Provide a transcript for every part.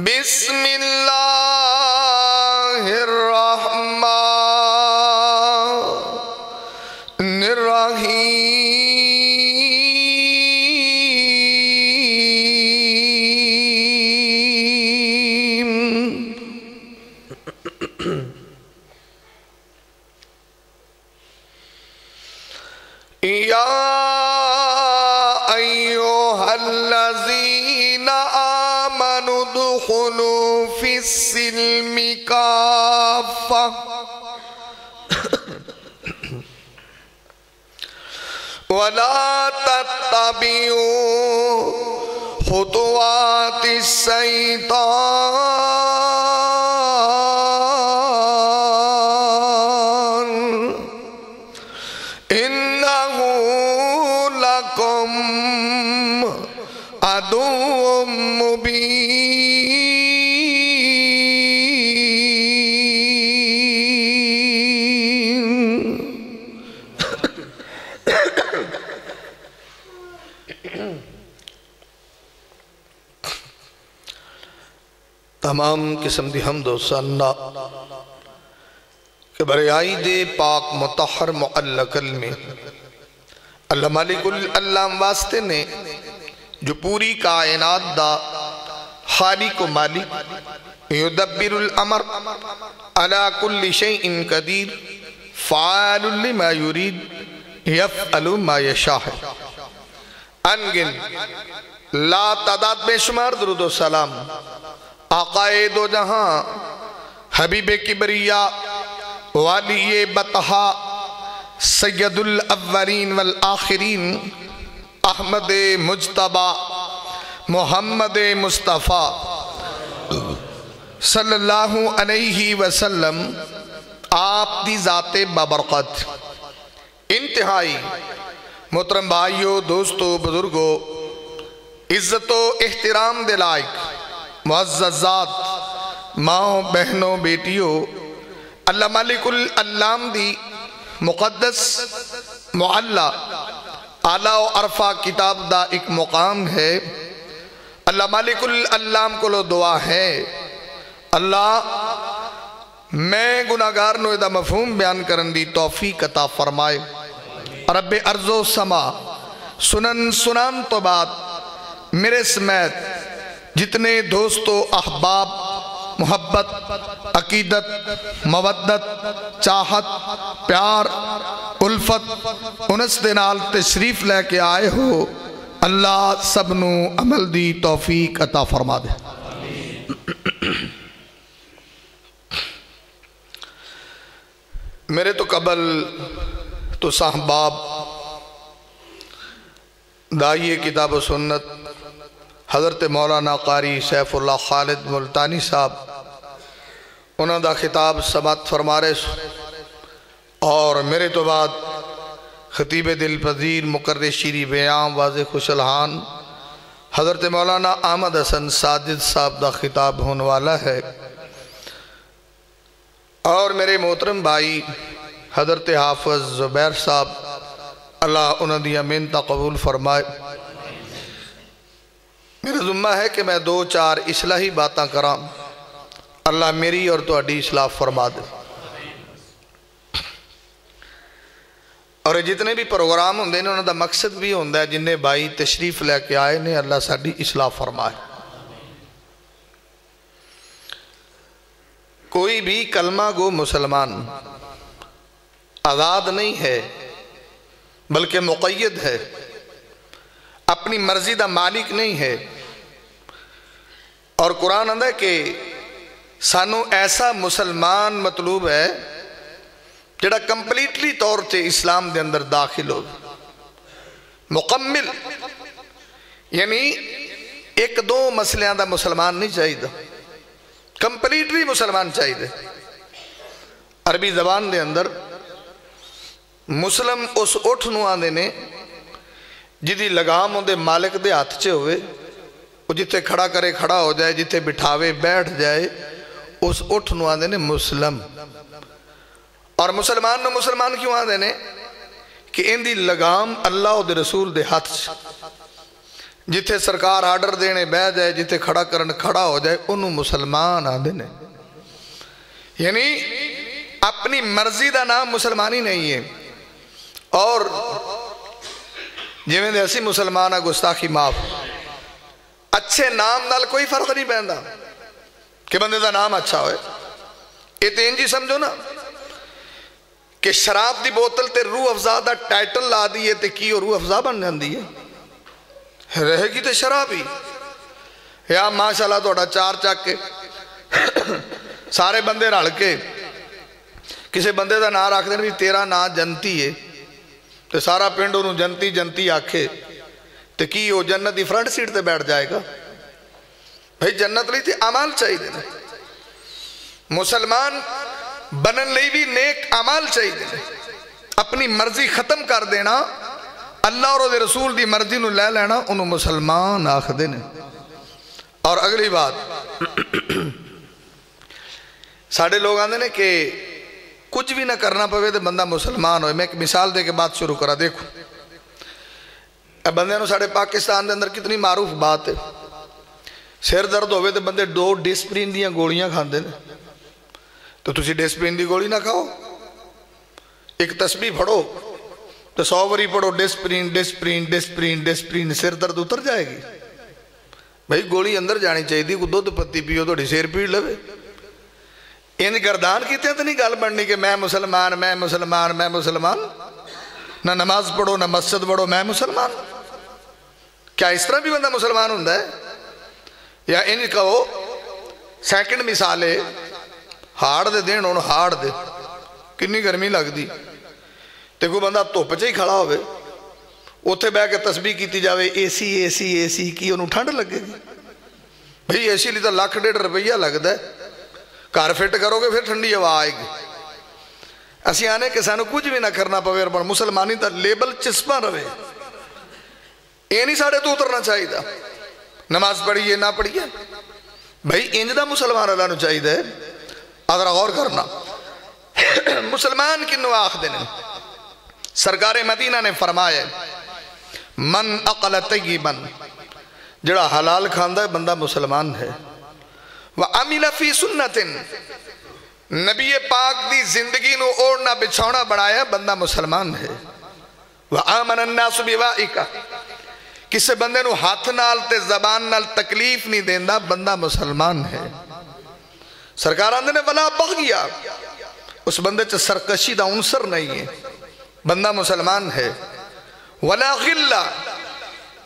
بسم اللہ الرحمن الرحیم یا ایوہا الذین آمنوا ادخلوا فی السلم کافہ ولا تتبعوا خطوات الشیطان انہ لکم عدو تمام قسم دی حمد و ثنا کہ بریائی دے پاک مطہر معلق میں اللہ مالک اللہ واسطے نے جو پوری کائنات دا خالق و مالک یدبر الامر علی کل شیء قدیر فعال لما یرید یفعل ما یشاء انگن لا تعداد بے شمار درود و سلام آقائے دو جہاں حبیب کبریہ والی بطحا سید الاولین والآخرین احمد مجتبہ محمد مصطفیٰ صلی اللہ علیہ وسلم آپ دی ذات بابرکت انتہائی محترم بھائیو دوستو بزرگو عزت و احترام دلائق معززات ماں بہنوں بیٹیوں اللہ مالک العلام دی مقدس معلّہ اعلیٰ و عرفہ کتاب دا ایک مقام ہے اللہ مالک العلام کو لو دعا ہے اللہ میں گناہگار نو دا مفہوم بیان کرن دی توفیق عطا فرمائے رب ارض و سما سنن تو بعد میرے سمیت جتنے دوست و احباب محبت عقیدت مودت چاہت پیار الفت انس دنال تشریف لے کے آئے ہو اللہ سبنو عمل دی توفیق عطا فرما دے میرے تو قبل تو صاحباب دائی کتاب و سنت حضرت مولانا قاری سیف اللہ خالد ملتانی صاحب انہوں دا خطاب سماعت فرما رہے اور میرے تو بعد خطیب دل پذیر مقرر شیری بیان واضح خوشلحان حضرت مولانا احمد حسن ساجد صاحب دا خطاب ہونے والا ہے اور میرے محترم بھائی حضرت حافظ زبیر صاحب اللہ انہوں دی منتہ قبول فرمائے میرا ذمہ ہے کہ میں دو چار اصلاحی باتاں کرام اللہ میری اور تو اڈی اصلاح فرما دے اور جتنے بھی پروگرام ہوندے نے انہوں دا مقصد بھی ہوندہ ہے جنہیں بھائی تشریف لے کے آئے نے اللہ ساڑی اصلاح فرمائے کوئی بھی کلمہ گو مسلمان آزاد نہیں ہے بلکہ مقید ہے اپنی مرضی دا مالک نہیں ہے اور قرآن اندہ کہ سانو ایسا مسلمان مطلوب ہے جڑا کمپلیٹلی طور تے اسلام دے اندر داخل ہو مکمل یعنی ایک دو مسئلہ دا مسلمان نہیں چاہیے دا کمپلیٹلی مسلمان چاہیے دا عربی زبان دے اندر مسلم اس اٹھ نو آندے نے جدی لگام ہوندے مالک دے ہاتھ چے ہوئے وہ جتے کھڑا کرے کھڑا ہو جائے جتے بٹھاوے بیٹھ جائے اس اٹھ نو آندے نے مسلم اور مسلمان نو مسلمان کیوں آندے نے کہ ان دی لگام اللہ و دے رسول دے ہاتھ جتھے سرکار آرڈر دینے بہ جائے جتھے کھڑا کرن کھڑا ہو جائے انہوں مسلمان آدھے نے یعنی اپنی مرضی دا نام مسلمانی نہیں ہے اور جویں دے اسی مسلمانہ گستاخی معاف اچھے نام نال کوئی فرق نہیں پہندا کہ بندے دا نام اچھا ہوئے یہ تین جی سمجھو نا کہ شراب دی بوتل تے روح افزا دا ٹائٹل لا دیئے تے کی اور روح افزا بن جاندی ہے رہے گی تے شراب ہی یا ماشاءاللہ توڑا چار چاک کے سارے بندے رل کے کسے بندے دا نام رکھ دیں بھی تیرا نام جنتی ہے تے سارا پنڈ انہوں جنتی جنتی آکھے تے کی وہ جنت دی فرنٹ سیٹ تے بیٹھ جائے گا بھئی جنت لی تھی عمال چاہی دینا مسلمان بنن لئی بھی نیک عمال چاہی دینا اپنی مرضی ختم کر دینا اللہ اور دے رسول دی مرضی نو لے لینا انہوں مسلمان آخ دینے اور اگلی بات ساڑھے لوگ آندے نے کہ کچھ بھی نہ کرنا پوے تو بندہ مسلمان ہوئے میں ایک مثال دے کے بات شروع کرا دیکھو اب بندے نو ساڑھے پاکستان دے اندر کتنی معروف بات ہے سر درد ہوئے تو بندے 2 ڈسپرین دیاں گولیاں کھاندے نے تو تسی ڈسپرین دی گولی نہ کھاؤ ایک تسبیح پڑھو تو 100 وری پڑھو ڈسپرین ڈسپرین ڈسپرین ڈسپرین سر درد اتر جائے گی بھئی گولی اندر جانی چاہیے تھی کو دودھ پتی پیو تو سیر پیڑ لوے ان گردان کیتے ہیں تو نہیں گال بڑھنی کہ میں مسلمان میں مسلمان میں مسلمان نہ نماز پڑھو نہ مسجد پڑھو میں مسلمان کیا اس طرح بھی بندہ مسلمان ہوندہ ہے یا ان کہو سیکنڈ مثال ہے ہاڑ دے دین انہوں ہاڑ دے کنی گرمی لگ دی تے کوئی بندہ دھوپ چ ہی کھڑا ہوئے اتھے بہ کے تسبیح کیتی جاوے اے سی اے سی اے سی کی انہوں ٹھنڈ لگے گی بھئی اے سی لی تو ₹1.5 لگ دے کار فٹ کرو گے پھر ٹھنڈی ہوا آئے گی اسی آنے کہ سانو کچھ بھی نہ کرنا پوے اور مسلمانی تا لیبل چسپاں رہے یہ نہیں ساڑھے تو اترنا چاہیے دا نماز پڑھئیے نہ پڑھئیے بھئی انج دا مسلمان اللہ نو چاہیے دے اگر غور کرنا مسلمان کی نو آخ دینے سرکار مدینہ نے فرمایا من اقل طیبن جڑا حلال کھاندہ ہے بندہ مسلمان ہے وَعَمِلَ فِي سُنَّةٍ نبی پاک دی زندگی نو اوڑنا بچھونا بڑھایا بندہ مسلمان ہے وَآمَنَ النَّاسُ بِوَائِكَ کسے بندے نو ہاتھ نال تے زبان نال تکلیف نہیں دیندہ بندہ مسلمان ہے سرکار آندے نے وَلَا بَغْيَا اس بندے چا سرکشی دا عنصر نہیں ہے بندہ مسلمان ہے وَلَا غِلَّا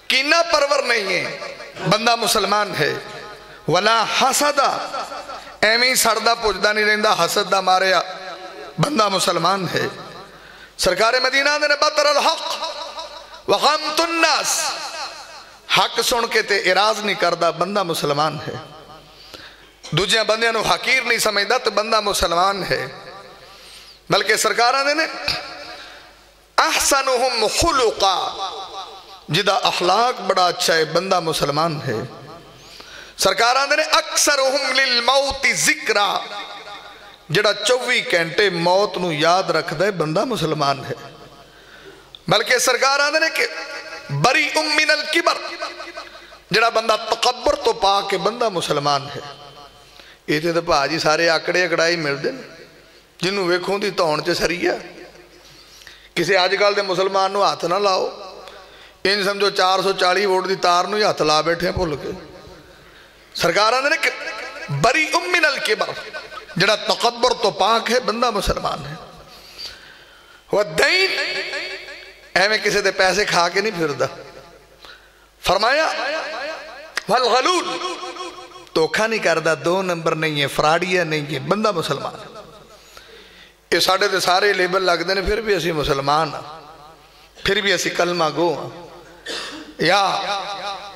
کینہ پرور نہیں ہے بندہ مسلمان ہے وَلَا حَسَدَ ایمی سردہ پوچھدہ نہیں رہندہ حسد دا ماریا بندہ مسلمان ہے سرکار مدینہ نے بطر الحق وغمت الناس حق سن کے تے اراز نہیں کردہ بندہ مسلمان ہے دوجہ بندے نو حقیر نہیں سمجھدہ تو بندہ مسلمان ہے بلکہ سرکار نے احسنہم خلقا جدہ اخلاق بڑا اچھا ہے بندہ مسلمان ہے سرکار آندھے اکثرہم للموت ذکرہ جڑا 24 گھنٹے موت نو یاد رکھ دے بندہ مسلمان ہے بلکہ سرکار آندھے کہ بری من الکبر جڑا بندہ تکبر تو پا کے بندہ مسلمان ہے یہ تھے تو پا جی سارے آکڑے اکڑائی مل دیں جنہوں ویکھوں دی تون چے سریہ کسی آج کال دے مسلمان نو ہاتھ نہ لاؤ ان سمجھو 440 ووٹ دی تار نو ہی ہاتھ لا بیٹھے ہیں بھول کے سرکار آندھے کہ بری من الکبر جڑا تکبر تو پاک ہے بندہ مسلمان ہے والدین میں کسی دے پیسے کھا کے نہیں پھردہ فرمایا والغلول توکھا نہیں کردہ 2 نمبر نہیں ہے فراڈیہ نہیں ہے بندہ مسلمان ہے یہ ساڑھے دے سارے لیبل لگ دینے پھر بھی اسی مسلمان پھر بھی اسی کلمہ گو یا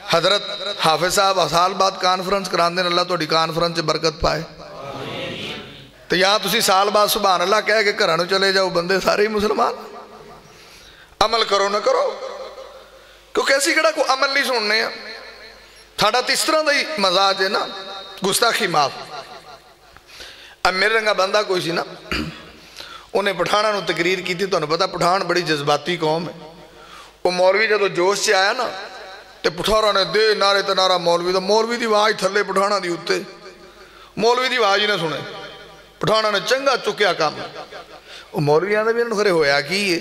حضرت حافظ صاحب سال بعد کانفرنس کران دیں اللہ توڑی کانفرنس سے برکت پائے تو یا تسی سال بعد سبحان اللہ کہہ کہ کرانو چلے جاؤ بندے سارے ہی مسلمان عمل کرو نہ کرو کیونکہ ایسی کڑا کو عمل نہیں سننے ہیں تھاڑا تیس طرح دا ہی مزاج ہے نا گستاخی معاف اب میرے رنگا بندہ کوئی سی نا انہیں پٹھانا نو تقریر کی تھی تو انہیں پتا پٹھان بڑی جذباتی قوم ہے وہ مولوی جب جوش سے آیا نا تے پٹھارا نے دے نعرے تے نعرہ مولوی دا، مولوی دی آواز تھلے پٹھانا دی اتے، مولوی دی آواز ہی نہ سنے، پٹھانا نے چنگا چکیا کام۔ وہ مولوی آندے بھی انہوں خرے ہویا کی ہے،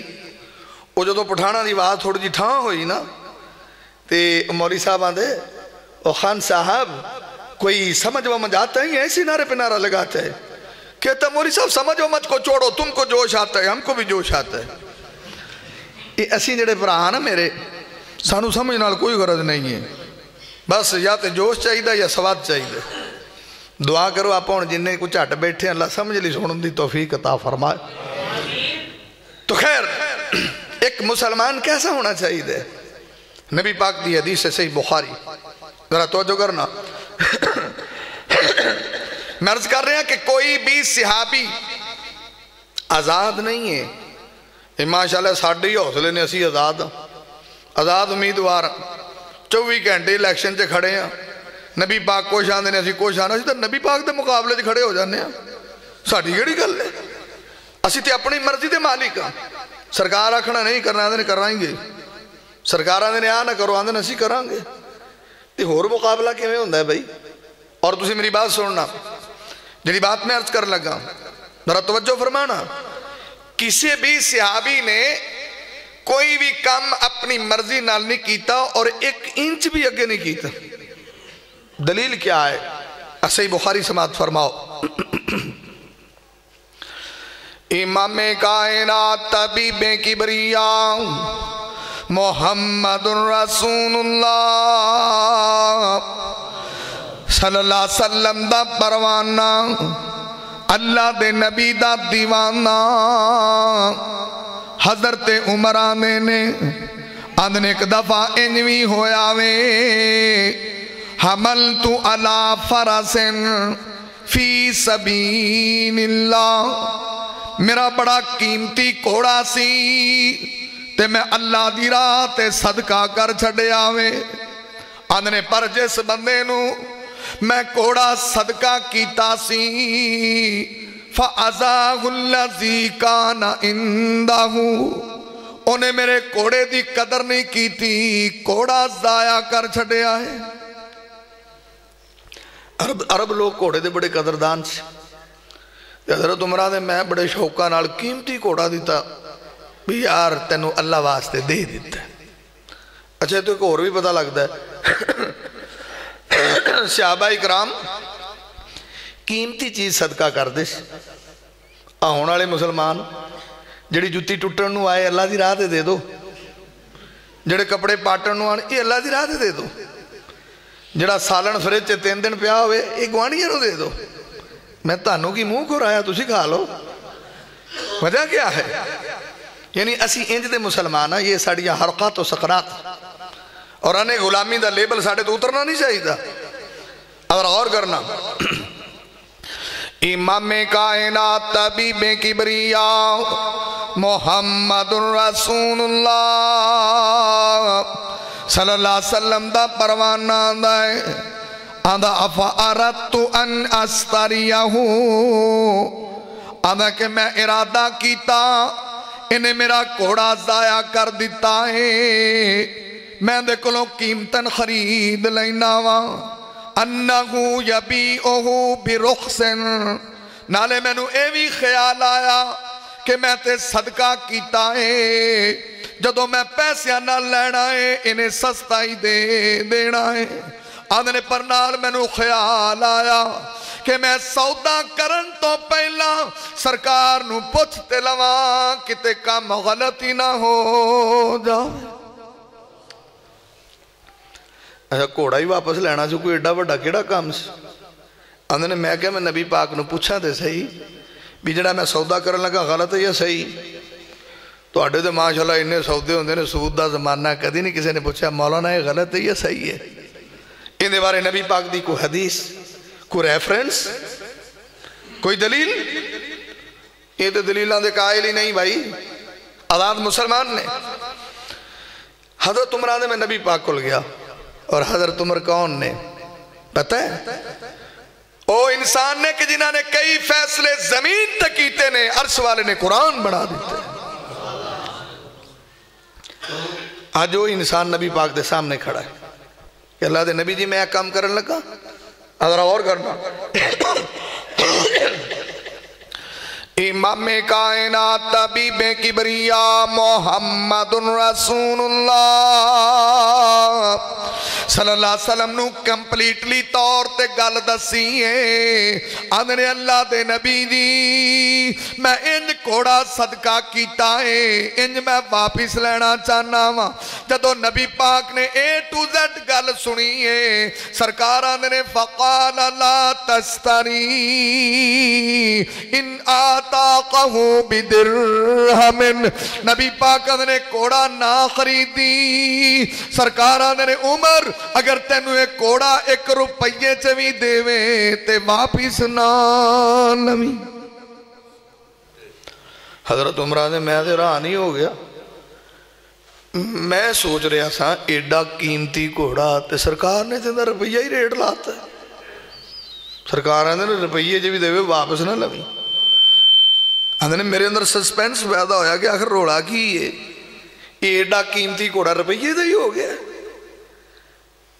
وہ جدو پٹھانا دی آواز تھوڑی جی ٹھاں ہوئی نا تے مولوی صاحب آندے او خان صاحب کوئی سمجھ ومجھ آتا ہے ایسی نعرے پہ نعرہ لگاتا ہے؟ کہتا مولوی صاحب سمجھ ومجھ کو چھوڑو، تم کو جوش آتا ہے، ہم کو بھی جوش آتا ہے۔ یہ اسی جڑے براہ نا میرے، سانو سمجھ نال کوئی غرض نہیں ہے، بس یا تے جوش چاہیے یا سواد چاہیے۔ دعا کرو آپ ہوں جنہیں کچھ ہٹ بیٹھے اللہ سمجھ لی سنن دی توفیق عطا فرمائے۔ تو خیر ایک مسلمان کیسا ہونا چاہیے؟ نبی پاک دی حدیث سے صحیح بخاری، ذرا توجہ کرنا۔ میں عرض کر رہے ہیں کہ کوئی بھی صحابی آزاد نہیں ہے۔ ماشاءاللہ ساڑھے ہی حوصلے نے اسی آزاد امیدوار 24 گھنٹے الیکشن چے کھڑے ہیں، نبی پاک کو شاندے نے اسی کو شاندے، اسی تو نبی پاک دے مقابلے چے کھڑے ہو جانے ہیں، ساڑھی گھڑی گل ہے۔ اسی تے اپنی مرضی دے مالک ہیں، سرکار آکھنا نہیں کرنا آندے نے کرائیں گے، سرکار آندے نے آ نہ کرو آندے نے اسی کرائیں گے، تے ہور مقابلہ کیویں ہوندہ ہے بھائی؟ اور تسی میری بات سننا، جنہی بات میں عرض کر لگا، ذرا توجہ فرمانا۔ کسی بھی صحابی نے کوئی بھی کام اپنی مرضی نال نہیں کیتا اور 1 انچ بھی اگے نہیں کیتا۔ دلیل کیا ہے؟ صحیح بخاری سماعت فرماؤ۔ امام کائنات طبیب کبریاء محمد رسول اللہ صلی اللہ علیہ وسلم دا پروانہ، اللہ دے نبی دا دیوانہ، حضرت عمر آنے نے آندھنے ایک دفعہ انوی ہویا وے، حملتو علی فرسن فی سبیل اللہ، میرا بڑا قیمتی کوڑا سی تے میں اللہ دی راہ تے صدقہ کر چھڑے آوے، آندھنے پر جس بندے نو میں کوڑا صدقہ کیتا سی فَأَزَاهُ الَّذِي كَانَ عِنْدَهُ، انہیں میرے کوڑے دی قدر نہیں کی تھی، کوڑا ضائع کر چھڑے آئے۔ عرب لوگ کوڑے دے بڑے قدردان سے، حضرت عمرہ دے میں بڑے شوقہ نال قیمتی کوڑا دیتا بھی یار تینو اللہ واسطے دے دیتا ہے۔ اچھا تو ایک اور بھی پتہ لگتا ہے، صحابہ اکرام قیمتی چیز صدقہ کر دے، ہونے والے مسلمان جڑی جتی ٹوٹن نو آئے اللہ دی راہ دے دو، جڑے کپڑے پاٹن نو آنے یہ اللہ دی راہ دے دو، جڑا سالن فریج چے 3 دن پیا ہوئے یہ گوانیاں نو دے دو، میں تانوں کی منہ کو رایا تسی کھا لو۔ وجہ کیا ہے؟ یعنی اسی انج دے مسلمان ہیں، یہ ساڑیاں حرقات و سقرات اور انہیں غلامی دا لیبل ساڑھے تو اترنا نہیں چاہیے تھا۔ اگر غور کرنا، امام کائنات طبیب کبریاء محمد رسول اللہ صلی اللہ علیہ وسلم دا پروانہ دائے آدھا افعرت ان استریہو، آدھا کہ میں ارادہ کیتا انہیں میرا کوڑا ضائع کر دیتا ہے، میں دے کلوں قیمتاً خرید لینا وا، انہو یبیعہو برخصن، نالے میں نو ایوی خیال آیا کہ میں تے صدقہ کیتا ہے، جدو میں پیسے نہ لینا ہے انہیں سستا ہی دے دینا ہے، آدھنے پر نال میں نو خیال آیا کہ میں سودا کرن تو پہلا سرکار نو پوچھتے لواں کتے کام غلطی نہ ہو جاؤ۔ ایسا کوڑا ہی واپس لینا سے کوئی ایڈا وڈا کیڑا کام سے؟ آدھنے میں کہا میں نبی پاک نو پوچھا دے صحیح بھی جڑا میں سودا کرن لگا غلط ہے یا صحیح؟ تو اڈے دے ماشاءاللہ انہیں سودے ہوندے نے سود دا زمانہ کدی نہیں کسی نے پوچھا مولانا یہ غلط ہے یا صحیح ہے؟ ان دے بارے نبی پاک دی کوئی حدیث، کوئی ریفرنس، کوئی دلیل؟ یہ تو دلیلان دے قائل ہی نہیں بھائی، آزاد مسلمان نے۔ حضرت عمر نے میں نبی پاک کو گیا اور حضرت عمر کون نے پتہ ہے؟ او انسان نے کہ جنہاں نے کئی فیصلے زمین تک کیتے نے، عرش والے نے قرآن بنا دیتے ہیں۔ آج وہ انسان نبی پاک دے سامنے کھڑا ہے، کہ اللہ دے نبی جی میں کام کرن لگا ذرا اور کرنا امام کائنات طبیب کبریا محمد رسول اللہ صلی اللہ علیہ وسلم نو کمپلیٹلی طور تے گل دسی ہے آدھنے اللہ دے نبی دی میں انج کوڑا صدقہ کیتا ہے انج میں واپس لینا چاہنا وا جدو نبی پاک نے A to Z گل سنی ہے سرکار آدھنے فقال لا تستری ان آتاقہو بدرہم نبی پاک آدھنے کوڑا نہ خریدی سرکار آدھنے عمر اگر تینو ایک کوڑا 1 روپیے چوی دیویں تے واپس نہ لوی حضرت عمر آدھنے میں دے رہا نہیں ہو گیا میں سوچ رہا سا ایڈا قیمتی کوڑا تے سرکار نے تیندہ روپیہ ہی ریٹ لاتا ہے سرکار آدھنے روپیے جو بھی دیوے واپس نہ لوی آدھنے میرے اندر سسپینس پیدا ہویا کہ آخر روڑا کی یہ ایڈا قیمتی کوڑا روپیے دے ہی ہو گیا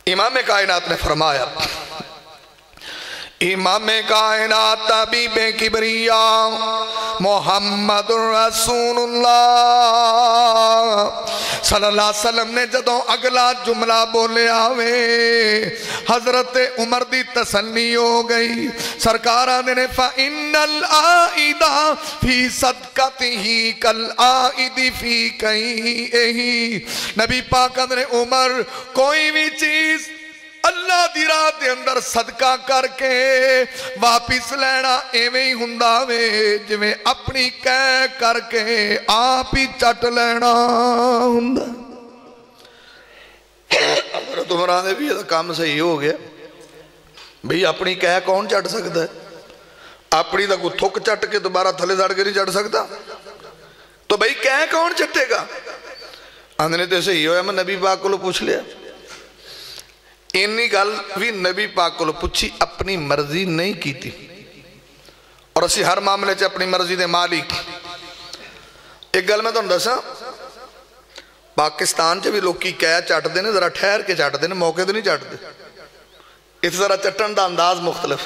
امام کائنات نے فرمایا امام کائنات طبیب کبریا محمد رسول اللہ صلی اللہ علیہ وسلم نے جدوں اگلا جملہ بولے آوے حضرت عمر دی تسلی ہو گئی سرکار آنے نے فَإِنَّ الْآئِدَ فِي صَدْقَتِهِ كَالْآئِدِ فِي كَيْئِهِ نبی پاک آنے عمر کوئی بھی چیز اللہ دی راہ دے اندر صدقہ کر کے واپس لینا ایویں ہی ہنداوے جویں اپنی کہہ کر کے آپ ہی چٹ لینا ہندا حضرت عمر نے بھی یہ کام صحیح ہو گیا بھئی اپنی کہہ کون چٹ سکتا ہے اپنی دا کوئی تھک چٹ کے دوبارہ تھلے دھڑ کے نہیں چٹ سکتا تو بھئی کہہ کون چٹے گا آندھنے تے صحیح ہویا میں نبی پاک کو لو پوچھ لیا انہی گل بھی نبی پاک کو پوچھی اپنی مرضی نہیں کی تھی اور اسی ہر معاملے چے اپنی مرضی دے مالک ایک گل میں تو دسا پاکستان چے بھی لوگ کی کہہ چاٹ دینے ذرا ٹھہر کے چاٹ دینے موقع دے نہیں چاٹ دے اس ذرا چٹن دا انداز مختلف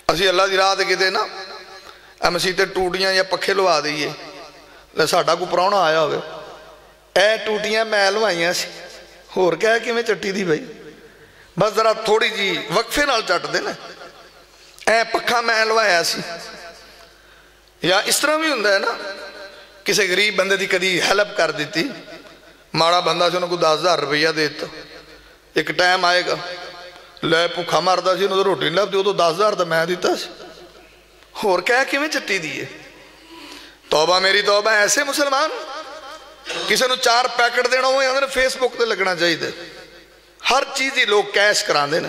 اسی اللہ دی راہ دے کہتے نا مسیطے ٹوٹیاں یا پکھے لوا دیئے لے ساڑھا کو پراؤنا آیا ہوئے اے ٹوٹیاں محل وائیاں سی اور کہہ کہ میں چٹی دی بھائی بس ذرا تھوڑی جی وقفے نال چٹ دے نا اے پکھا میں لوایا سی یا اس طرح بھی ہوندہ ہے نا کسی غریب بندے دی کدی ہیلپ کر دیتی ماڑا بندہ سے انہوں کو 10,000 روپیہ دیتا ایک ٹائم آئے گا لے پکھا ماردہ سی انہوں تو روٹی لب دیو تو 10,000 تا میں دیتا سی اور کہہ کہ میں چٹی دیئے توبہ میری توبہ ایسے مسلمان کسی نے 4 پیکٹ دینا ہوئے اندر فیس بک تے لگنا چاہیے دے ہر چیز ہی لوگ کیش کران دینا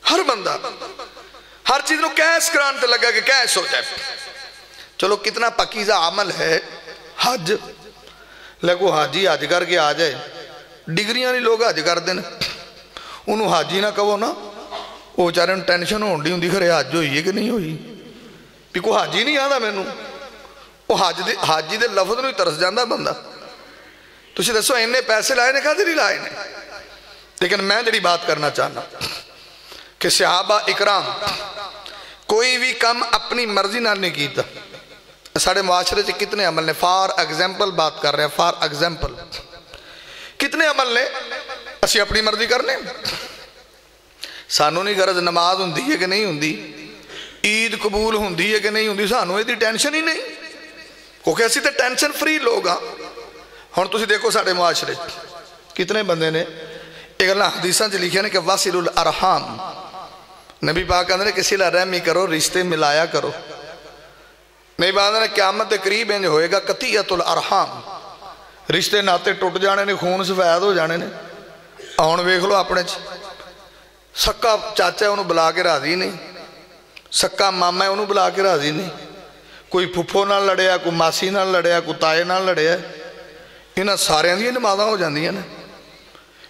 ہر بندہ ہر چیز نو کیش کران تے لگا کہ کیش ہو جائے چلو کتنا پکیزہ عمل ہے حج لیکو حاجی حج کر کے آ جائے ڈگریاں نہیں لوگ حج کر دینا انہوں حاجی نہ کہو نا وہ چارے ان ٹینشن ہون دی ہوندی خرے حج ہوئی ہے کہ نہیں ہوئی بھی کوئی حاجی نہیں آدھا میں نو وہ حاجی دے لفظ نو ہی ترس جاندہ بندہ تو اسی دسو انہیں پیسے لائے نے کہا دے نہیں لائے نے لیکن میں جڑی بات کرنا چاہنا کہ صحابہ اکرام کوئی بھی کم اپنی مرضی نہ نہیں کیتا ساڑھے معاشرے سے کتنے عمل نے فار ایگزامپل بات کر رہے ہیں فار ایگزامپل کتنے عمل نے اسی اپنی مرضی کرنے سانو نہیں غرض نماز ہوندی ہے کہ نہیں ہوندی عید قبول ہوندی ہے کہ نہیں ہوندی سانو یہ دی ٹینشن ہی نہیں کیونکہ ایسی تے ٹینشن فری لوگ ہاں ہون تسی دیکھو ساڑھے معاشرے کتنے بندے نے ایک اللہ حدیثاں جو لکھے نے کہ وَاسِلُ الْأَرْحَامِ نبی پاک اندر کسی لئے رحمی کرو رشتے ملایا کرو نبی پاک اندر قیامت قریب انج ہوئے گا قطیعت الارحام رشتے ناتے ٹوٹ جانے نے خون سفید ہو جانے نے آن ویکھ لو اپنے سکا چاچا ہے انہوں بلا کے راضی نہیں سکا ماما ہے انہوں بلا کے راضی نہیں کوئی پھپھو نہ لڑیا کوئی ماسی نہ لڑیا کوئی تائے نہ لڑیا انہاں سارے اندھی نمازاں ہو جاندی ہیں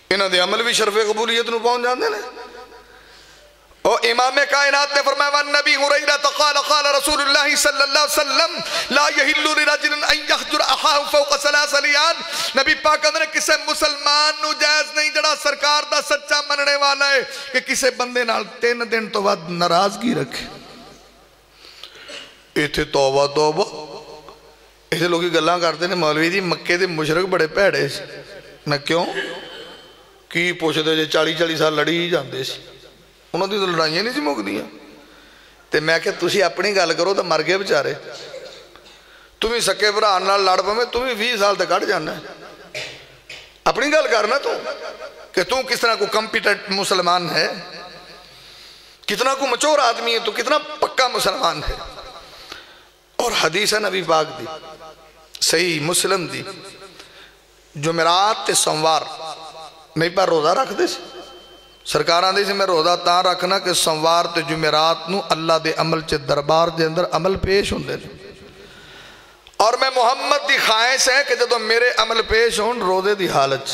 انہاں دے عمل بھی شرف قبولیت نو پہنچ جاندے ہیں اور امام کائنات نے فرمایا وَن نبی ہریرہ قال قال رسول اللہ صلی اللہ علیہ وسلم لا یحل لرجل ان یحجر اخاہ فوق ثلاث لیال، نبی پاک نے کسے مسلمان نو جائز نہیں جڑا سرکار دا سچا مننے والا ہے کہ کسے بندے نال 3 دن تو بعد ناراضگی رکھے۔ ایتھے توبہ توبہ، ایتھے لوگی گلاں کرتے ہیں مولوی جی مکے دے مشرک بڑے پیڑے سے، نہ کیوں کی پوچھتے جے 40 سال لڑی ہی جاندے سی، انہوں نے تو لڑائیاں نہیں سی مک دیا۔ تے میں کہ تسی اپنی گل کرو تو مر گئے بچارے، تمہیں سکے بھرا نال لڑ پویں تمہیں 20 سال تک کٹ جانا ہے۔ اپنی گل کرنا تو کہ تم کس طرح کو کمپیٹنٹ مسلمان ہے، کتنا کو مچور آدمی ہے، تو کتنا پکا مسلمان ہے۔ اور حدیث ہے نبی پاک دی صحیح مسلم دی، جمعرات تے سوموار نہیں پر روزہ رکھ دے سی، سرکار آندے سے میں روزہ تاں رکھنا کہ سوموار تے جمعرات نو اللہ دے عمل چے دربار دے اندر عمل پیش ہوندے نے، اور میں محمد دی خواہش ہے کہ جدو میرے عمل پیش ہون روزے دی حالت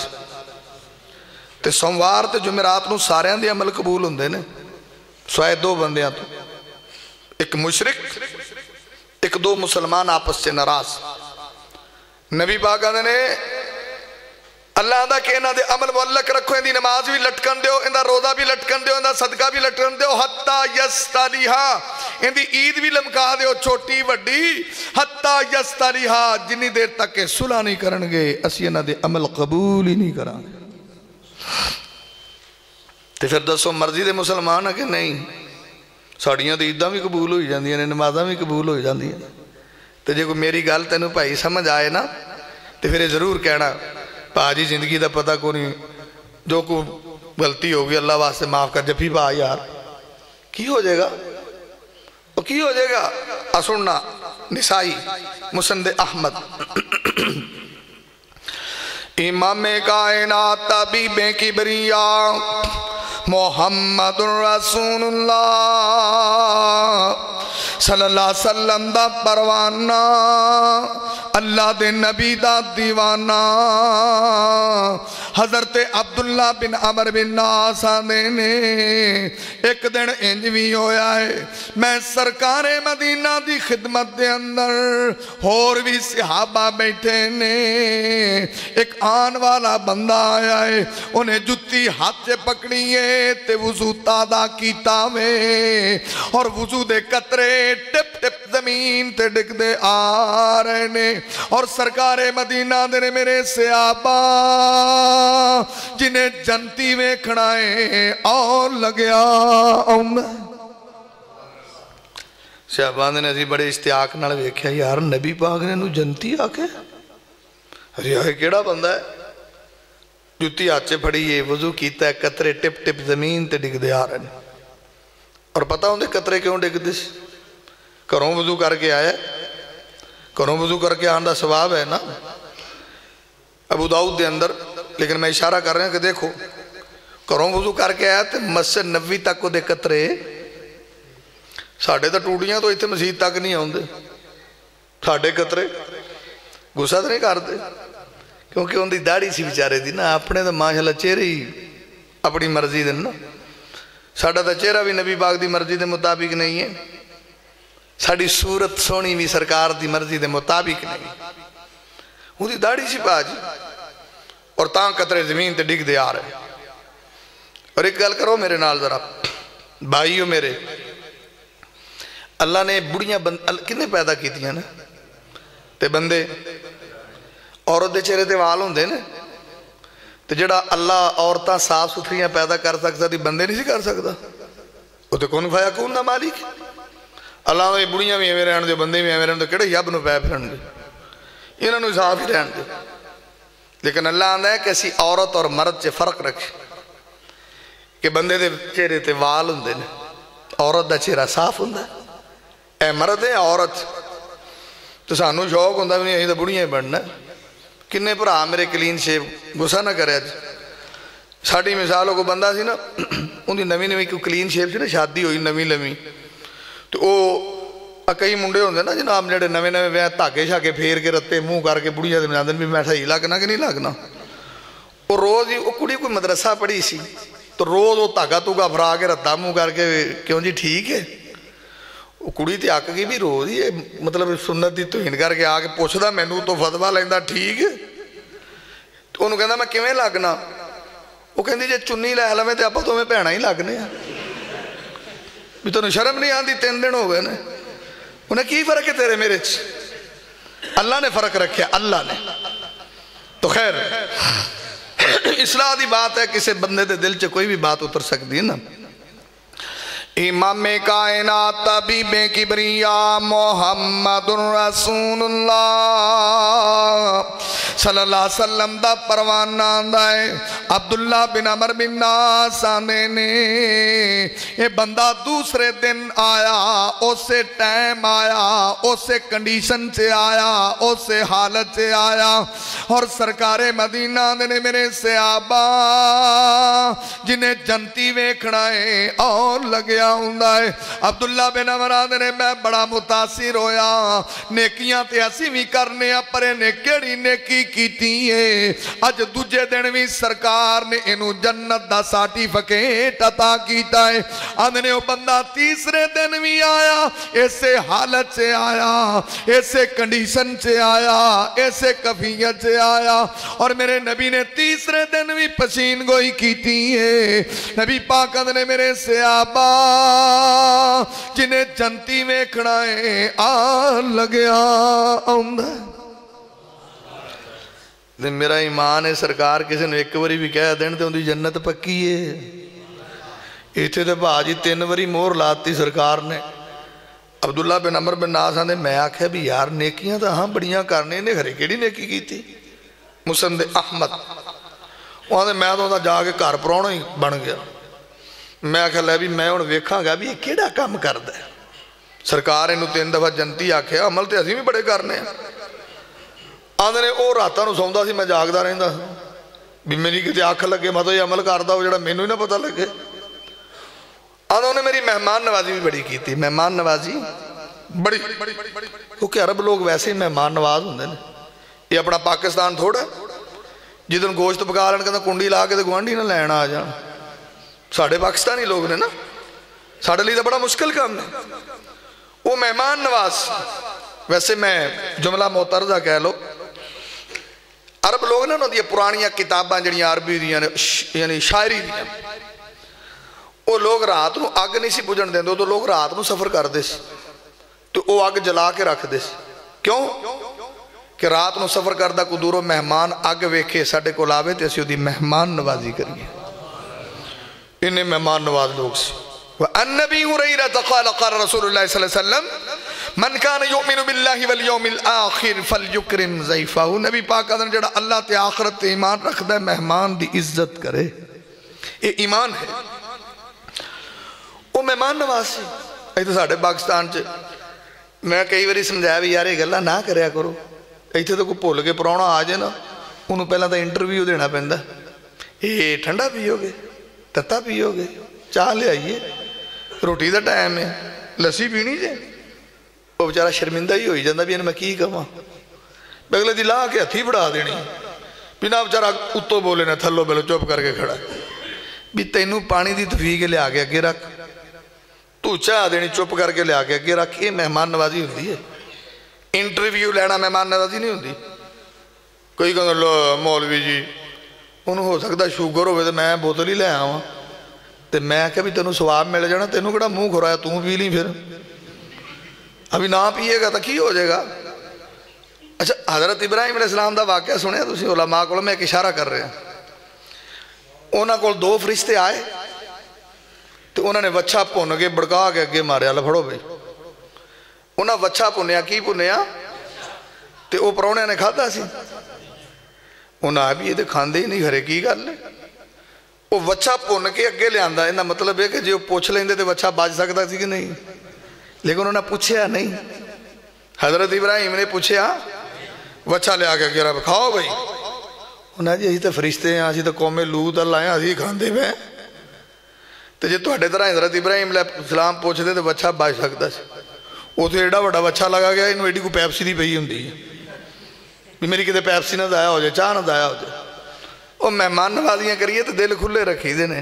تے سوموار تے جمعرات نو سارے دے عمل قبول ہوندے نے، سوائے 2 بندیاں تو، ایک مشرک ایک 2 مسلمان آپس سے ناراض۔ نبی پاک نے اللہ دا کہ انہاں دے عمل معلق رکھو، اندی نماز بھی لٹکن دیو، اندہ روزہ بھی لٹکن دیو، اندہ صدقہ بھی لٹکن دیو، حتی یستالیہا، اندی عید بھی لمکا دیو چھوٹی وڈی، حتی یستالیہا، جنی دیر تک کہ صلح نہیں کرنگے اسی انہاں دے عمل قبول ہی نہیں کرانگے۔ تے پھر دسو مرضی دے مسلمان ہے کہ نہیں، ساڑیاں دے عیداں بھی قبول ہوئی جاندیاں نے، نمازاں بھی قبول ہوئی جاندیاں۔ تو جے کوئی میری گل تینوں بھائی سمجھ آئے نا تو پھر ضرور کہنا پاجی زندگی دا پتہ کو نہیں، جو کو غلطی ہوگی اللہ واسطے معاف کر، جب بھی با یار کی ہو جائے گا، وہ کی ہو جائے گا۔ سننا نسائی مسند احمد، امام کائنات طبیب کبریا محمد رسول اللہ صلی اللہ علیہ وسلم دا پروانہ، اللہ دے نبی دا دیوانہ، حضرت عبداللہ بن عمر بن ناس نے ایک دن انجوی ہویا ہے، میں سرکار مدینہ دی خدمت دے اندر اور بھی صحابہ بیٹھے نے، ایک آن والا بندہ آیا ہے، انہیں جتی ہاتھ سے پکڑی ہے تے وضو تازہ کیتا میں، اور وضو دے قطرے ٹپ ٹپ زمین تے ڈگ دے آ رہے نے، اور سرکار مدینہ دے میرے صحابہ جنہیں جنتی میں کھڑائیں اور لگیا صحابہ نے اسی بڑے اشتیاق نال ویکھیا یار نبی پاک نے نو جنتی آکے، ارے آئے کیڑا بندہ ہے، جتی ہاتھ سے پھڑی ہے، وضو کیتا ہے، قطرے ٹپ ٹپ زمین تے ڈگ دے آ رہے ہیں، اور پتہ ہوندے قطرے کیوں ڈگ دے سی، کروں وضو کر کے آیا، کروں وضو کر کے آندہ ثواب ہے نا ابو داؤد دے اندر، لیکن میں اشارہ کر رہے ہیں کہ دیکھو کروں وضو کر کے آیا تو مسجد نبوی تک کو دے قطرے، ساڑھے تا ٹوٹیاں تو اتنے مسجد تک نہیں آؤں دے، ساڑھے قطرے غصہ تو نہیں کرتے، کیونکہ ان دی داڑھی سی بیچارے دی نا، اپنے تو ماشاءاللہ چہرے ہی اپنی مرضی دے نا، ساڑھا تا چہرہ بھی نبی پاک دی مرضی دے مطابق نہیں ہے، ساڑھی صورت سونی بھی سرکار دی مرضی دے مطابق نہیں، وہ دی داڑھی سی پا جی، اور تاں قطرے زمین تے ڈگ دے آ رہے، اور ایک گل کرو میرے نال ذرا بھائیو میرے، اللہ نے بڑیاں کنے پیدا کی تھی نا تے بندے عورت دے چہرے تے وال ہوندے نے، تے جڑا اللہ عورتاں صاف ستھریاں پیدا کر سکتا دی بندے نہیں سی کر سکتا، وہ تے کون فایا کون نہ مالک، اللہ نے بڑیاں بھی ایویں رہن دے، بندے بھی ایویں رہن دے، کیڑے یب نو پے پھرن دے، انہاں نو صاف ہی رہن دے، لیکن اللہ آندہ ہے کہ اسی عورت اور مرد سے فرق رکھے کہ بندے دے چہرے تے وال ہوندے نے، عورت دا چہرہ صاف ہوندا ہے، اے مرد ہے عورت تو سانو شوق ہوندا بھی نہیں ایں تے بڑیاں بننا، کنے بھرا میرے کلین شیپ غصہ نہ کرے، اج ساڈی مثالوں کو بندہ سی نا، ان دی نویں نویں کوئی کلین شیپ سی نا، شادی ہوئی نویں نویں تو وہ کئی منڈے ہوندے نا جناب جڑے نویں نویں ویاہ دھاگے شاگے پھیر کے رتے منہ کر کے بڑیاں دے بھی میں صحیح لگنا کہ نہیں لگنا، وہ روز ہی وہ کڑی کوئی مدرسہ پڑھی سی تو روز وہ دھاگا دھوگا فرا کے رتا منہ کر کے کیوں جی ٹھیک ہے وہ کڑی تے اک گئی بھی روز ہی مطلب سنت دی توہین کر کے آ کے پوچھدا مینوں تو فتوا لیندا ٹھیک ہے تو انہوں کہندا میں کیویں لگنا وہ کہندی جے چنی لے لویں تے آپاں دوویں بھیڑاں ہی لگنے آ بھی تینوں شرم نہیں آندی 3 دن ہو گئے نے انہیں کی فرق ہے تیرے میرے چ اللہ نے فرق رکھیا اللہ نے تو خیر اصلاح دی بات ہے کسی بندے دے دل چ کوئی بھی بات اتر سکتی ہے نا امام کائنات طبیب کبریا محمد رسول اللہ صلی اللہ علیہ وسلم دا پروانہ آندائے عبداللہ بن عمر بن عاص آنے نے یہ بندہ دوسرے دن آیا اسے ٹائم آیا اسے کنڈیشن سے آیا اسے حالت سے آیا اور سرکار مدینہ نے میرے صحابہ جنہیں جنتی ویکھنا ہے اور لگیا ہے عبداللہ بن عمر نے میں بڑا متاثر ہویا نیکیاں تے اسی بھی کرنے پرے نے کیڑی نیکی کیتی ہے اج دوجے دن بھی سرکار نے انہوں جنت دا سرٹیفکیٹ عطا کیتا ہے آدھنے وہ بندہ تیسرے دن بھی آیا ایسے حالت سے آیا ایسے کنڈیشن سے آیا ایسے کفیت سے آیا اور میرے نبی نے تیسرے دن بھی پسین گوئی کیتی ہے نبی پاک آدھنے میرے صحابہ جنہیں جنتی ویکھنا ہے آ لگیا آندہ میرا ایمان ہے سرکار کسی نے ایک واری بھی کہہ دین تے ان دی جنت پکی ہے ایتھے تے بھاجی 3 واری مور لاتی سرکار نے عبداللہ بن عمر بن عاص نے میں آکھے بھی یار نیکیاں تو ہاں بڑیاں کرنے نے گھرے کیڑی نیکی کی تھی مسند احمد وہاں دے میں تو جا کے گھر پراؤنا ہی بن گیا میں آکھا لے بھی میں انہوں ویکھاں گا بھی یہ کیڑا کام کر دے سرکار انہوں 3 دفعہ جنتی آکھے عمل تے ہزی بھی بڑے کرنے ہیں آدھے نے او راتاں نو سوندا سی میں جاگدا رہندا بھی میری کتے آنکھ لگے میں تو یہ عمل کردا ہو جڑا مینوں ہی نہ پتہ لگے آدھے انہیں میری مہمان نوازی بھی بڑی کی تھی مہمان نوازی بڑی کیونکہ عرب لوگ ویسے ہی مہمان نواز ہوندے نے یہ اپنا پاکستان تھوڑا جدن گوشت پکا لین کہندا کنڈی لا کے تے گوانڈی نہ لین آ جان ساڑھے پاکستانی لوگ نے نا ساڑھے لیے بڑا مشکل کام ہے وہ مہمان نواز ویسے میں جملہ معترضہ کہہ لو عرب لوگ نا یہ پرانیاں کتاباں جڑیاں عربی دیاں یعنی شاعری دیاں وہ لوگ رات نو اگ نہیں سی بجھن دیں دو تو لوگ رات نو سفر کر دے سی تو وہ اگ جلا کے رکھ دے سی کیوں کہ رات نو سفر کردہ کو دورو مہمان اگ ویکھے ساڑھے کو لاوے تے اسی دی مہمان نوازی کریے انہیں مہمان نواز لوگ سی وَأَنَّبِي هُرَيْرَةَ قَالَ قَالَ رسول اللہ صلی اللہ علیہ وسلم من کان یؤمن باللہ والیوم الآخر فلیکرم ضیفہ نبی پاک ادھر جڑا اللہ تے آخرت تے ایمان رکھ دے مہمان دی عزت کرے یہ ایمان ہے وہ مہمان نواز سی ایتھے ساڑھے پاکستان چے میں کئی باری سمجھایا بھی یار یہ گلہ نہ کریا کرو ایتھے تو کوئی بھول کے پراؤنا آ جائے نا انہوں پہلا تو انٹرویو دینا پیندا یہ ٹھنڈا پیو گے تتا پیو گے چاہ لے آئیے روٹی دا ٹائم ہے لسی پینی جے وہ بچارہ شرمندہ ہی ہوئی جاندہ بھی انہیں میں کی کہاں بگلے دی لا کے ہتھی بڑھا دینی بنا بچارہ اتو بولے نا تھلو بلو چوپ کر کے کھڑا بھی تینوں پانی دی تفیق لے آگے اگے رکھ تو چاہ دینی چوپ کر کے لے آگے اگے رکھ یہ مہمان نوازی ہوتی ہے انٹرویو لینا مہمان نوازی نہیں ہوتی کوئی کہاں لو مولوی جی انہوں ہو سکتا شوگر ہوئے تو میں بوتل ہی لے آؤں تو میں کہ بھی تینوں سواب مل جانا تینوں کڑا منہ کھرایا توں پی لیں پھر ابھی نہ پیئے گا تو کی ہو جائے گا اچھا حضرت ابراہیم علیہ السلام دا واقعہ سنے تسی علماء کو میں ایک اشارہ کر رہے ہیں انہاں کو 2 فرشتے آئے تو انہوں نے وچھا پھون کے بڑکا کے اگے مارے اللہ پھڑو بھئی انہاں وچھا پھونیا کی پھونیا تو وہ پرونے نے کھاتا سی انہاں بھی یہ تو کھاندے ہی نہیں گھرے کی گل ہے وہ وچھا پھون کے اگے لے آندا انہاں مطلب ہے کہ جو پوچھ لیندے تو وچھا باج سکتا سی کہ نہیں لیکن انہوں نے پوچھیا نہیں حضرت ابراہیم نے پوچھیا وچھا لے آگے گرہ کھاؤ بھئی انہاں جی اسی تو فرشتے ہیں اسی تو قوم لوط اللہ ہیں اسی کھاندے میں تو جی تو ہٹے طرح حضرت ابراہیم علیہ السلام پوچھ دے تو وچھا باج سکتا سی وہ تو ایڈا وڈا وچھا لگا گیا انہوں ایڈی کو پیپسی دی پہی ہوں دی بھی میری کتے پیپسی نہ ضائع ہو جائے چاہ نہ ضائع ہو جائے وہ مہمان نوازیاں کریے تو دل کھلے رکھی دینے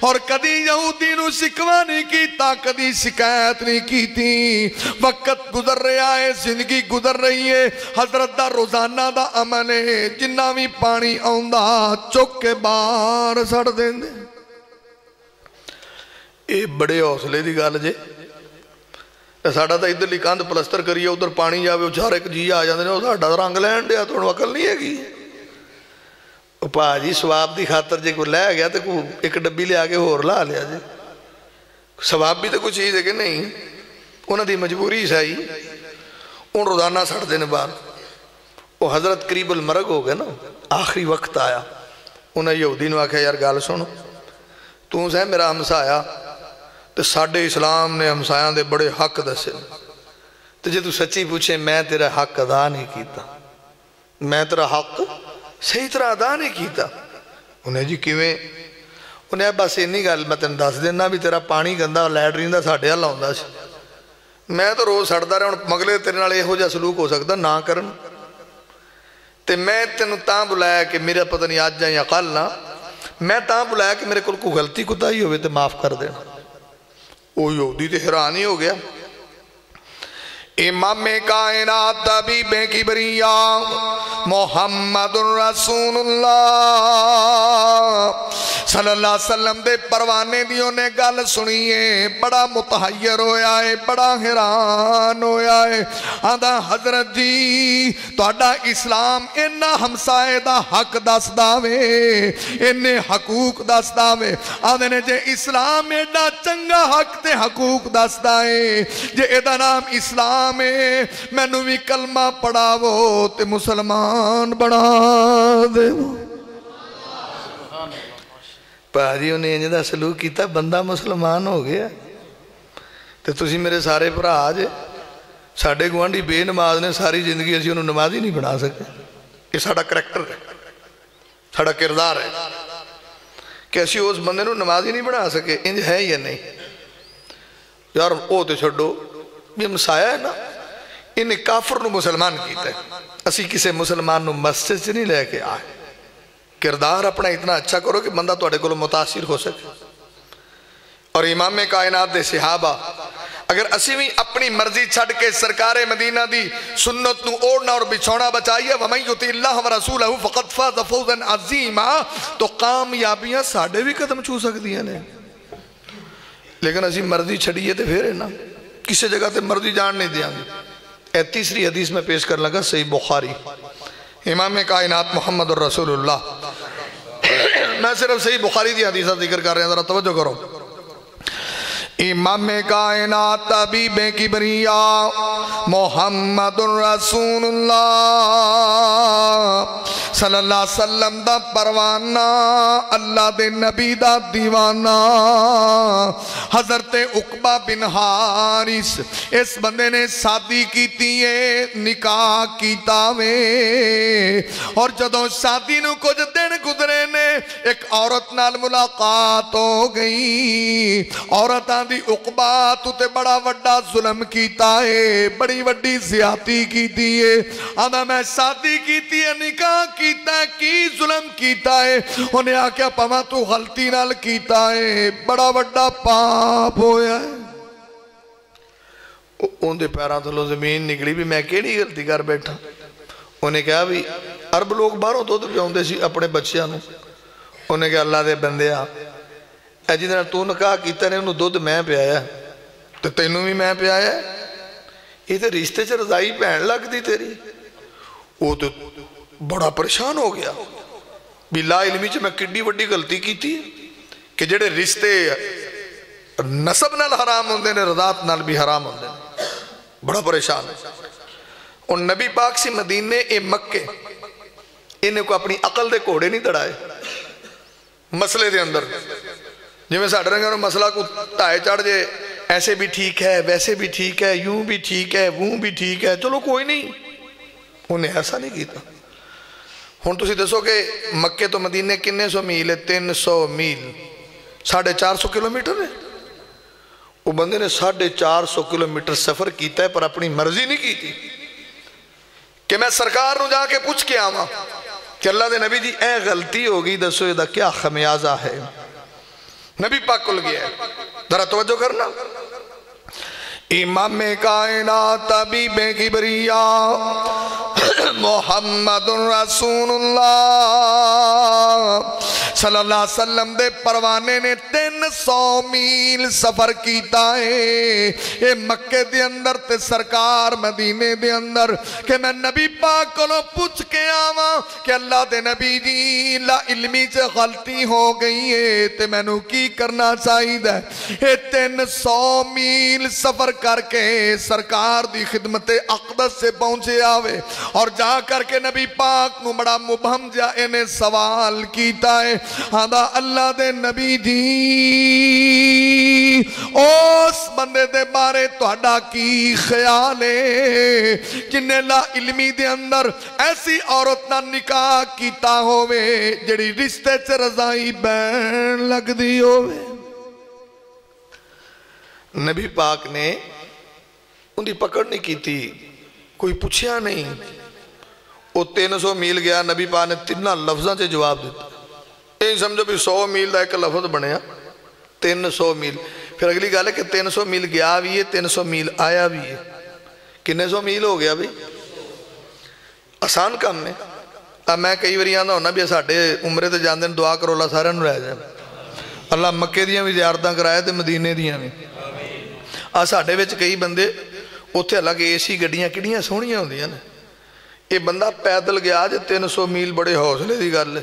اور کدی یہودی نو شکوا نہیں کیتا کدی شکایت نہیں کیتی وقت گزر رہا ہے زندگی گزر رہی ہے حضرت دا روزانہ دا عمل ہے جنہ بھی پانی آؤندا چک کے باہر سٹ دیندے اے بڑے حوصلے دی گل جے ساڈا تو ادھر کندھ پلسٹر کریے ادھر پانی جاوے چار ایک جی آ جاندے نے ساڈا رنگ لین دیا تھوڑا عقل نہیں ہے گی جی سواب دی خاطر جے کوئی لے گیا تو کوئی ایک ڈبی لیا کے ہور لا لیا جی سواب بھی تو کوئی چیز ہے کہ نہیں انہوں دی مجبوری سائی ان روزانہ سڑ دینے بعد وہ حضرت قریب المرگ ہو گئے نا آخری وقت آیا انہیں یہودی نے آکھا یار گال سنو تو سے میرا ہمسایا تو ساڑھے اسلام نے ہمسایاں دے بڑے حق دسے تو جے تو سچی پوچھے میں تیرا حق ادا نہیں کیتا میں تیرا حق صحیح طرح ادا نہیں کیتا انہیں جی کیویں انہیں بس انہی گل میں تین دس دینا بھی تیرا پانی گندا لیٹرین دا ساڑھے حل آؤندا سی میں تو روز سڑدا رہا ہوں مگلے تیرے نال یہ ہو جا سلوک ہو سکتا نہ کرن تے میں تینوں تاں بلایا کہ میرا پتہ نہیں آج جائیں یا قل نہ میں تاں بلایا کہ میرے کو غلطی کوتاہی ہوئے تے معاف کر دینا وہ یہودی تے حیران ہی ہو گیا امام کائنات طبیب کبریا محمد رسول اللہ صلی اللہ علیہ وسلم دے پروانے دیوں نے گل سنیے بڑا متحیر ہویا ہے بڑا حیران ہویا ہے آدھا حضرت جی توڑا اسلام انہا ہمسائے دا حق دس داوے انہیں حقوق دس داوے آدھے نے جے اسلام ایڈا چنگا حق تے حقوق دس دائے جے ایڈا نام اسلام میں نوی کلمہ پڑھاوو تے مسلمان بنا دے پاجی انہیں انجدہ سلوک کیتا بندہ مسلمان ہو گیا تو تسی میرے سارے پرا آجے ساڑھے گوانڈی بے نماز نے ساری زندگی اسی انہوں نماز ہی نہیں بنا سکے یہ ساڑھا کریکٹر ہے ساڑھا کردار ہے کہ اسی اس بندے نو نماز ہی نہیں بنا سکے انج ہے یا نہیں یار او تے چھڑو یہ مسایہ ہے نا انہیں کافر نو مسلمان کیتا ہے اسی کسے مسلمان نو مسجد سے نہیں لے کے آئے کردار اپنا اتنا اچھا کرو کہ بندہ توڑے کو متاثر ہو سکے اور امام کائنات دے صحابہ اگر اسی بھی اپنی مرضی چھڑ کے سرکار مدینہ دی سنت نو اوڑنا اور بچھونا بچائیے وَمَنْ يُطِعِ اللَّهَ وَرَسُولَهُ فَقَدْ فَازَ فَوْزًا عَظِيمًا تو کامیابیاں ساڑھے بھی قدم چھو سکتی ہیں لیکن اسی مرضی چھڑیے تے پھر ہے نا کسی جگہ تے مرضی جان نہیں دیا گی اے تیسری حدیث میں پیش کر لگا صحیح بخاری امام کائنات محمد الرسول اللہ میں صرف صحیح بخاری دی حدیثہ ذکر کر رہے ہیں ذرا توجہ کرو امام کائنات طبیب کبریا محمد الرسول اللہ صلی اللہ علیہ وسلم دا پروانہ اللہ دے نبی دا دیوانہ حضرت عقبہ بن حارث اس بندے نے شادی کیتی ہے نکاح کیتا میں اور جدوں شادی نو کچھ دن گزرے نے ایک عورت نال ملاقات ہو گئی عورتاں دی عقبہ تو تے بڑا وڈا ظلم کیتا ہے بڑی وڈی زیادتی کیتی ہے آدھا میں شادی کیتی ہے نکاح کیتا ہے کی ظلم کیتا ہے انہیں آکیا پاما تو غلطی نال کیتا ہے بڑا وڈا پاپ ہویا ہے ان دے پیران تھلو زمین نکلی بھی میں کیڑی غلطی کر بیٹھا انہیں کہا بھی عرب لوگ باہروں تو پیاؤں دے سی اپنے بچیاں نو انہیں کہا اللہ دے بندیا اے جنہاں تو نکاح کیتا نے انہوں دودھ میں پہ آیا تو تینوں بھی میں پہ آیا یہ تو رشتے سے رضائی پہن لگ دی تیری وہ تو بڑا پریشان ہو گیا بھی لا علمی چھ میں کڈی وڈی غلطی کی تھی کہ جڑے رشتے نسب نال حرام ہوندے نے رضات نال بھی حرام ہوندے نے بڑا پریشان اور نبی پاک سی مدینے اے مکے انہیں کو اپنی عقل دے کوڑے نہیں دڑائے مسئلے دے اندر جو میں ساڑھ رنگا مسئلہ کو تائے چڑھ جے ایسے بھی ٹھیک ہے ویسے بھی ٹھیک ہے یوں بھی ٹھیک ہے وہ بھی ٹھیک ہے چلو کوئی نہیں انہیں ایسا نہیں کیتا ہون تو سی دسو کہ مکے تو مدینے کنے سو میل ہے 300 میل 450 کلومیٹر ہے وہ بندے نے 450 کلومیٹر سفر کیتا ہے پر اپنی مرضی نہیں کی تھی کہ میں سرکار نو جا کے پوچھ کے آواں کہ اللہ دے نبی جی اے غلطی ہو گئی، دسو یہ دا کیا خمیازہ ہے؟ نبی پاک کل گیا ہے، ذرا توجہ کرنا۔ امام کائنات طبیب کبریاء محمد رسول اللہ صلی اللہ علیہ وسلم دے پروانے نے 300 میل سفر کیتا ہے اے مکے دے اندر تے سرکار مدینے دے اندر، کہ میں نبی پاک کو پوچھ کے آواں کہ اللہ دے نبی جی لا علمی سے غلطی ہو گئی ہے تے میں نو کی کرنا چاہیے ہے؟ اے 300 میل سفر کر کے سرکار دی خدمت اقدس سے پہنچے آوے اور جا کر کے نبی پاک نو بڑا مبہم جا انہیں سوال کیتا ہے، آدھا اللہ دے نبی جی اس بندے دے بارے توڑا کی خیال ہے جنہیں لا علمی دے اندر ایسی عورت نہ نکاح کیتا ہوئے جڑی رشتے سے رضائی بین لگ دی ہوئے؟ نبی پاک نے ان دی پکڑ نہیں کی تھی، کوئی پوچھیا نہیں، وہ 300 میل گیا، نبی پاک نے 3 لفظاں سے جواب دیتا۔ یہ سمجھو بھی 100 میل دا ایک لفظ بنیا، 300 میل۔ پھر اگلی گال ہے کہ 300 میل گیا بھی ہے، 300 میل آیا بھی ہے، کتنے 100 میل ہو گیا بھی؟ آسان کام میں۔ اب میں کئی باری آندا ہونا بھی ساڈے عمرے تے جاندے نے دعا کرو اللہ سارے نوں رہ جائے، اللہ مکے دیاں بھی زیارتاں کرائے تے مدینے دیاں بھی۔ ساڈے وچ کئی بندے اتھے اللہ کے اے سی گڈیاں کڑیاں سونیاں ہوندیاں نے، یہ بندہ پیدل گیا جے 300 میل بڑے حوصلے دی گل ہے۔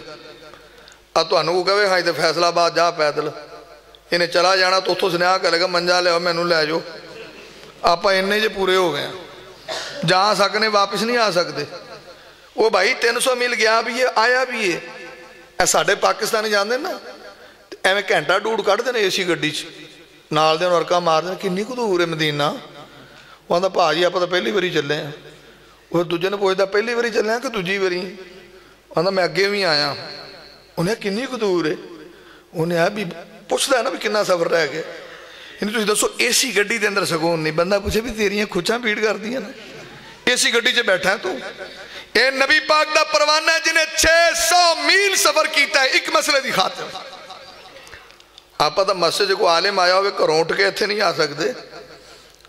تانوں کو کہے ہاں تے فیصلہ آباد جا پیدل، انہیں چلا جانا تو اتھوں سنیا کہے گا منجا لے مینوں لے جو، آپا انہیں جے پورے ہو گئے ہیں، جہاں سکنے واپس نہیں آ سکتے۔ وہ بھائی 300 میل گیا بھی ہے آیا بھی ہے۔ اے ساڈے پاکستانی جاندے نا ایویں گھنٹہ ڈوڑ کڈ دے اے سی گڈی چ نال دے ورکا مار دے، کنی کو دور ہے مدینہ؟ وہ آندا بھا جی آپا تو پہلی باری چلے ہیں۔ وہ دوجے نے پوچھتا پہلی باری چلے ہیں کہ دوجی باری؟ آندا میں اگے بھی آیا۔ انہیں کنی کو دور ہے؟ انہیں بھی پوچھتا ہے نا بھی کننا سفر رہ گئے؟ انہیں تو دسو اے سی گڈی دے اندر سکون نہیں، بندہ پوچھے بھی تیریاں کھچاں پیڑ کر دیا نا، اے سی گڈی چ بیٹھا ہے تو؟ اے نبی پاک دا پروانہ ہے جنہیں 600 میل سفر کیتا ہے ایک مسئلے دی خاطر۔ آپ دا مسجد کو عالم آیا ہوئے گھروں اٹھ کے اتھے نہیں آ سکتے،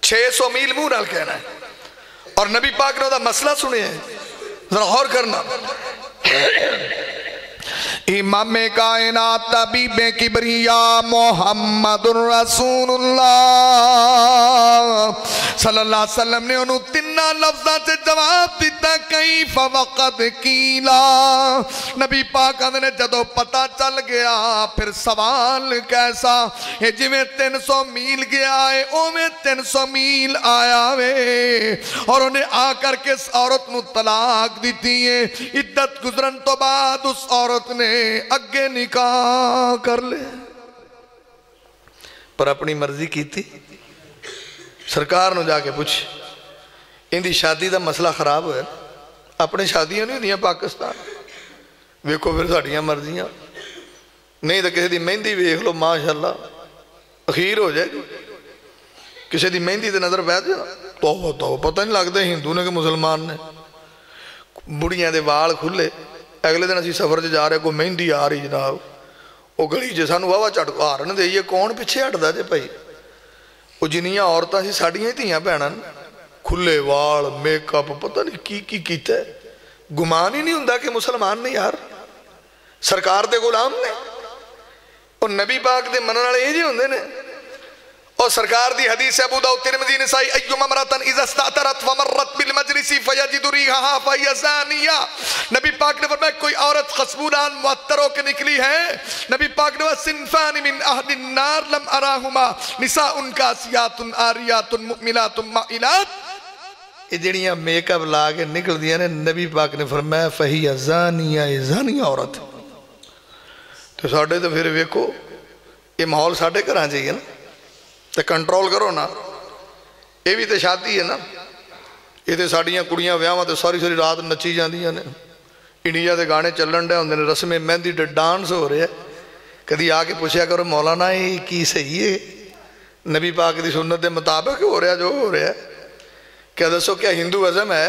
600 میل منہ نال کہنا ہے، اور نبی پاک نے دا مسئلہ سنے ہیں، ذرا غور کرنا۔ امام کائنات طبیب کبریاء محمد رسول اللہ صلی اللہ علیہ وسلم نے انہوں 3 لفظاں سے جواب دیتا، کیف وقت کیلا۔ نبی پاک نے جدو پتا چل گیا پھر سوال کیسا ہے، جی میں 300 میل گیا ہے او میں 300 میل آیا وے، اور انہیں آ کر کے اس عورت نو طلاق دیتی ہے۔ عدت گزرن تو بعد اس عورت نے اگے نکاح کر لے، پر اپنی مرضی کی تھی۔ سرکار نو جا کے پوچھ ان دی شادی دا مسئلہ خراب ہوئے، اپنے شادیاں نہیں دیا پاکستان، ویکھو پھر ساڑیاں مرضیاں نہیں تو کسی دی مہندی ویکھ لو ماشاءاللہ اخیر ہو جائے گی، کسی دی مہندی تے نظر پہ جائے تو پتہ نہیں لگتا ہندو نے کہ مسلمان نے۔ بڑیاں دے وال کھلے، اگلے دن اسی سفر جا رہے کوئی مہندی آ رہی جناب، وہ گلی جے سانو واہ چٹکو ہارن دے یہ کون پیچھے ہٹدا جے بھائی؟ وہ جنیاں عورتاں سی ساڑیاں تھیاں بہناں کھلے وال میک اپ پتہ نہیں کی کیتا ہے، گمان ہی نہیں ہوندا کہ مسلمان نے یار، سرکار دے غلام نے، اور نبی پاک دے منن والے یہ جے ہوندے نے۔ اور سرکار دی حدیث ابو داؤد ترمذی نسائی ایما امرأۃ اذا استأثرت فمرت بالمجلس فیجد ریحها فہی زانیہ، نبی پاک نے فرمایا کوئی عورت خوشبودار معطر ہو کے نکلی ہے، نبی پاک نے فرمایا صنفان من اہل النار لم اراہما نساء کاسیات عاریات مؤمنات مائلات، یہ جڑیاں میک اپ لا کے نکل دیا نے، نبی پاک نے فرمایا فہی زانیہ، یہ زانیہ عورت۔ تو ساڑھے تو پھر ویکھو یہ ماحول ساڑھے کراں چاہیے نا، تو کنٹرول کرو نا، یہ بھی تو شادی ہے نا، یہ تو ساڑیاں کڑیاں ویاواں تو ساری رات نچی جاندیاں نے، انڈیا دے گانے چلن دے ہوندے نے، رسم مہندی دے ڈانس ہو رہے ہیں، کدی آ کے پوچھیا کرو مولانا یہ کی صحیح ہے؟ نبی پاک دی سنت دے مطابق ہو رہا جو ہو رہا ہے؟ کیا دسو کیا ہندوازم ہے؟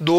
2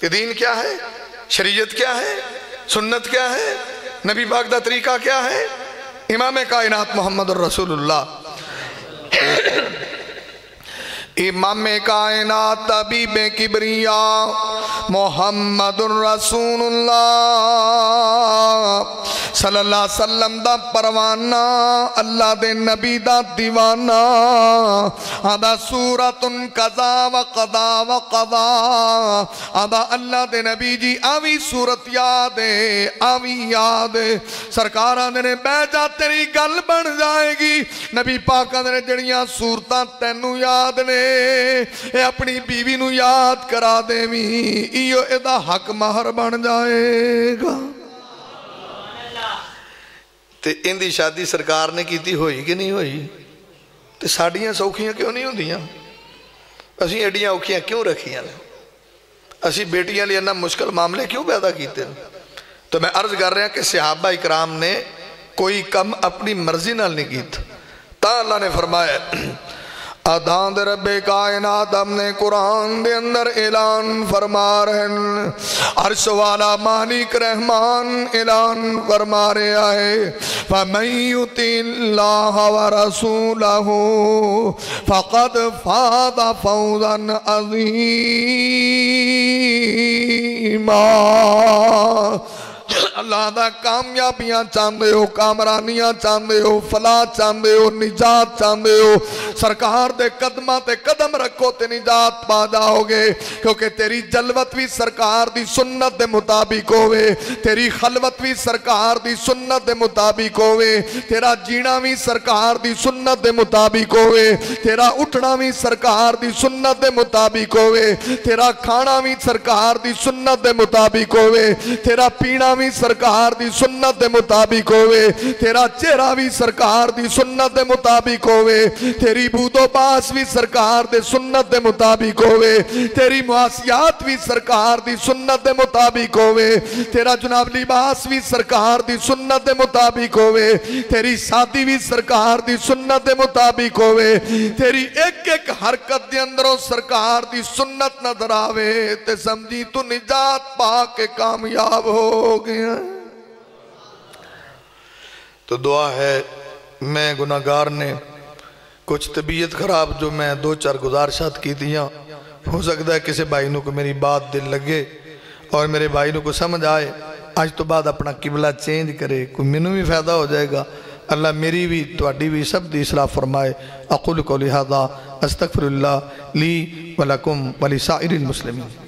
کہ دین کیا ہے، شریعت کیا ہے، سنت کیا ہے، نبی پاک دا طریقہ کیا ہے۔ امام کائنات محمد الرسول اللہ، امام کائنات طبیب کبریا محمد الرسول اللہ صلی اللہ علیہ وسلم دا پروانہ، اللہ دے نبی دا دیوانہ، آدھا سورت قضا و قضا و قضا، آدھا اللہ دے نبی جی آوی سورت یاد ہے، آوی یاد ہے، سرکارہ نے بیجا تیری گل بن جائے گی، نبی پاکہ نے جڑیاں سورتاں تینو یاد نے، اے اپنی بیوی نو یاد کرا دے میں ایو ایدہ حق مہر بن جائے گا۔ تے ان دی شادی سرکار نے کیتی ہوئی کہ نہیں ہوئی؟ تے ساڑیاں سوکھیاں کیوں نہیں ہوندیاں؟ اسی ایڈیاں اوکھیاں کیوں رکھیاں نے؟ اسی بیٹیاں لئے انہا مشکل معاملے کیوں پیدا کیتے ہیں؟ تو میں عرض کر رہا ہوں کہ صحابہ اکرام نے کوئی کم اپنی مرضی نال نہیں کیت، تا اللہ نے فرمایا ادان دے رب کائنات ہم نے قرآن دے اندر اعلان فرما رہے ہیں، عرش والا مالک رحمان اعلان فرما رہے آئے فَمَن يُطِعِ اللَّهَ وَرَسُولَهُ فَقَدْ فَازَ فَوْزًا عَظِيمًا۔ اللہ دا کامیابیاں چاندے ہو، کامرانیاں چاندے ہو، فلاح چاندے ہو، نجات چاندے ہو، سرکار دے قدمہ تے قدم رکھو تے نجات پا جاؤ گے، کیونکہ تیری جلوت بھی سرکار دی سنت دے مطابق ہوئے، تیری خلوت بھی سرکار دی سنت دے مطابق ہوئے، تیرا جینا بھی سرکار دی سنت دے مطابق ہوئے، تیرا اٹھنا بھی سرکار دی سنت دے مطابق ہوئے، تیرا کھانا بھی سرکار دی سنت دے مطابق ہوئے، تیرا پینا بھی سرکار دی سنت دے مطابق ہوئے، تیرا چہرہ بھی سرکار دی سنت دے مطابق ہوئے، تیری بود و باس بھی سرکار دے سنت دے مطابق ہوئے، تیری معاشیات بھی سرکار دی سنت دے مطابق ہوئے، تیرا جناب لباس بھی سرکار دی سنت دے مطابق ہوئے، تیری شادی بھی سرکار دی سنت دے مطابق ہوئے، تیری ایک ایک حرکت دے اندروں سرکار دی سنت نظر آوے تے سمجھی تو نجات پا کے کامیاب ہو گیا۔ تو دعا ہے میں گناہگار نے کچھ طبیعت خراب جو میں دو چار گزارشات کی دیا، ہو سکتا ہے کسی بھائی نو کو میری بات دل لگے اور میرے بھائی نو کو سمجھ آئے، آج تو بعد اپنا قبلہ چینج کرے، کوئی منو بھی فائدہ ہو جائے گا، اللہ میری بھی تواڈی بھی سب دی اصلاح فرمائے۔ اقول قولی ھذا استغفر اللہ لی ولکم ولسائر المسلمین۔